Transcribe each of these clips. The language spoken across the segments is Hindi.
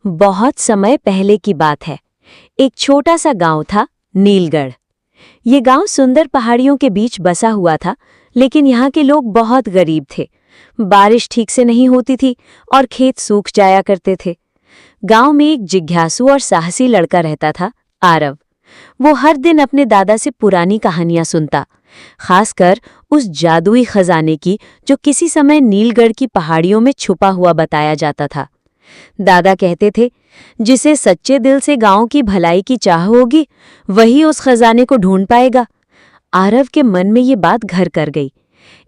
बहुत समय पहले की बात है। एक छोटा सा गांव था, नीलगढ़। ये गांव सुंदर पहाड़ियों के बीच बसा हुआ था, लेकिन यहाँ के लोग बहुत गरीब थे। बारिश ठीक से नहीं होती थी और खेत सूख जाया करते थे। गांव में एक जिज्ञासु और साहसी लड़का रहता था, आरव। वो हर दिन अपने दादा से पुरानी कहानियां सुनता, खासकर उस जादुई खजाने की जो किसी समय नीलगढ़ की पहाड़ियों में छुपा हुआ बताया जाता था। दादा कहते थे, जिसे सच्चे दिल से गांव की भलाई की चाह होगी, वही उस खजाने को ढूंढ पाएगा। आरव के मन में ये बात घर कर गई।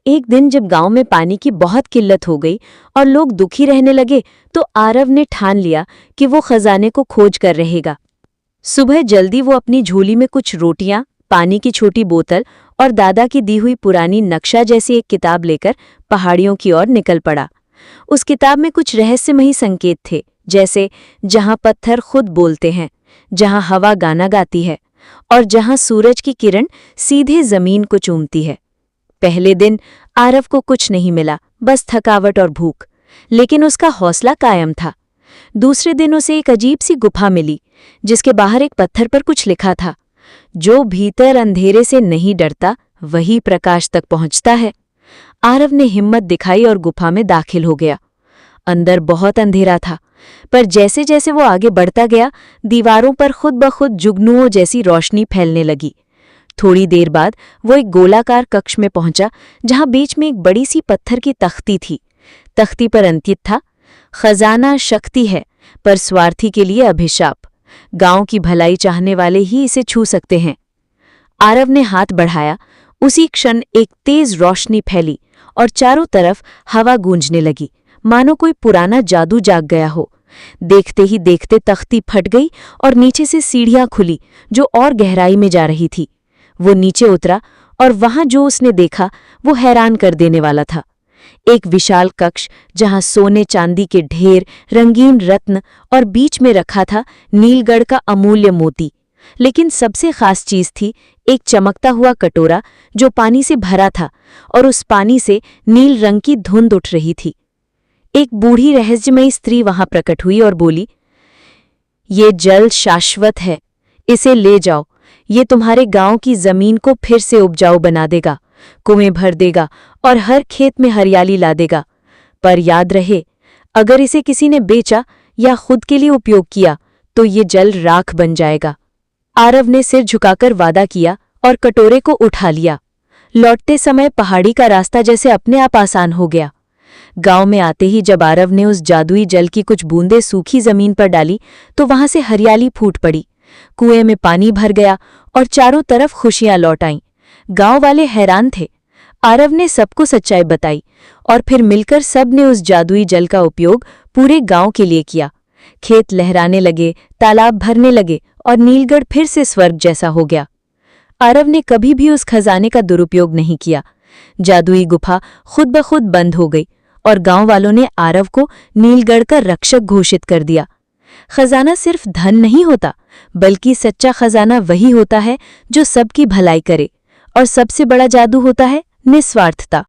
एक दिन जब गांव में पानी की बहुत किल्लत हो गई और लोग दुखी रहने लगे, तो आरव ने ठान लिया कि वो खजाने को खोज कर रहेगा। सुबह जल्दी वो अपनी झोली में कुछ रोटियां, पानी की छोटी बोतल और दादा की दी हुई पुरानी नक्शा जैसी एक किताब लेकर पहाड़ियों की ओर निकल पड़ा। उस किताब में कुछ रहस्यमयी संकेत थे, जैसे जहां पत्थर खुद बोलते हैं, जहां हवा गाना गाती है और जहां सूरज की किरण सीधे जमीन को चूमती है। पहले दिन आरव को कुछ नहीं मिला, बस थकावट और भूख, लेकिन उसका हौसला कायम था। दूसरे दिन उसे एक अजीब सी गुफा मिली, जिसके बाहर एक पत्थर पर कुछ लिखा था, जो भीतर अंधेरे से नहीं डरता, वही प्रकाश तक पहुंचता है। आरव ने हिम्मत दिखाई और गुफा में दाखिल हो गया। अंदर बहुत अंधेरा था, पर जैसे जैसे वो आगे बढ़ता गया, दीवारों पर खुद ब खुद जुगनुओं जैसी रोशनी फैलने लगी। थोड़ी देर बाद वो एक गोलाकार कक्ष में पहुंचा, जहां बीच में एक बड़ी सी पत्थर की तख्ती थी। तख्ती पर अंकित था, खजाना शक्ति है, पर स्वार्थी के लिए अभिशाप। गांव की भलाई चाहने वाले ही इसे छू सकते हैं। आरव ने हाथ बढ़ाया, उसी क्षण एक तेज रोशनी फैली और चारों तरफ हवा गूंजने लगी, मानो कोई पुराना जादू जाग गया हो। देखते ही देखते तख्ती फट गई और नीचे से सीढ़ियां खुली, जो और गहराई में जा रही थी। वो नीचे उतरा और वहां जो उसने देखा वो हैरान कर देने वाला था। एक विशाल कक्ष, जहां सोने चांदी के ढेर, रंगीन रत्न और बीच में रखा था नीलगढ़ का अमूल्य मोती। लेकिन सबसे खास चीज थी एक चमकता हुआ कटोरा, जो पानी से भरा था और उस पानी से नील रंग की धुंध उठ रही थी। एक बूढ़ी रहस्यमयी स्त्री वहां प्रकट हुई और बोली, ये जल शाश्वत है, इसे ले जाओ। ये तुम्हारे गांव की जमीन को फिर से उपजाऊ बना देगा, कुएं भर देगा और हर खेत में हरियाली ला देगा। पर याद रहे, अगर इसे किसी ने बेचा या खुद के लिए उपयोग किया, तो ये जल राख बन जाएगा। आरव ने सिर झुकाकर वादा किया और कटोरे को उठा लिया। लौटते समय पहाड़ी का रास्ता जैसे अपने आप आसान हो गया। गांव में आते ही जब आरव ने उस जादुई जल की कुछ बूंदें सूखी जमीन पर डाली, तो वहां से हरियाली फूट पड़ी। कुएं में पानी भर गया और चारों तरफ खुशियां लौट आईं। गांव वाले हैरान थे। आरव ने सबको सच्चाई बताई और फिर मिलकर सब ने उस जादुई जल का उपयोग पूरे गांव के लिए किया। खेत लहराने लगे, तालाब भरने लगे और नीलगढ़ फिर से स्वर्ग जैसा हो गया। आरव ने कभी भी उस खजाने का दुरुपयोग नहीं किया। जादुई गुफा खुद ब खुद बंद हो गई और गांव वालों ने आरव को नीलगढ़ का रक्षक घोषित कर दिया। खजाना सिर्फ धन नहीं होता, बल्कि सच्चा खजाना वही होता है जो सबकी भलाई करे। और सबसे बड़ा जादू होता है निस्वार्थता।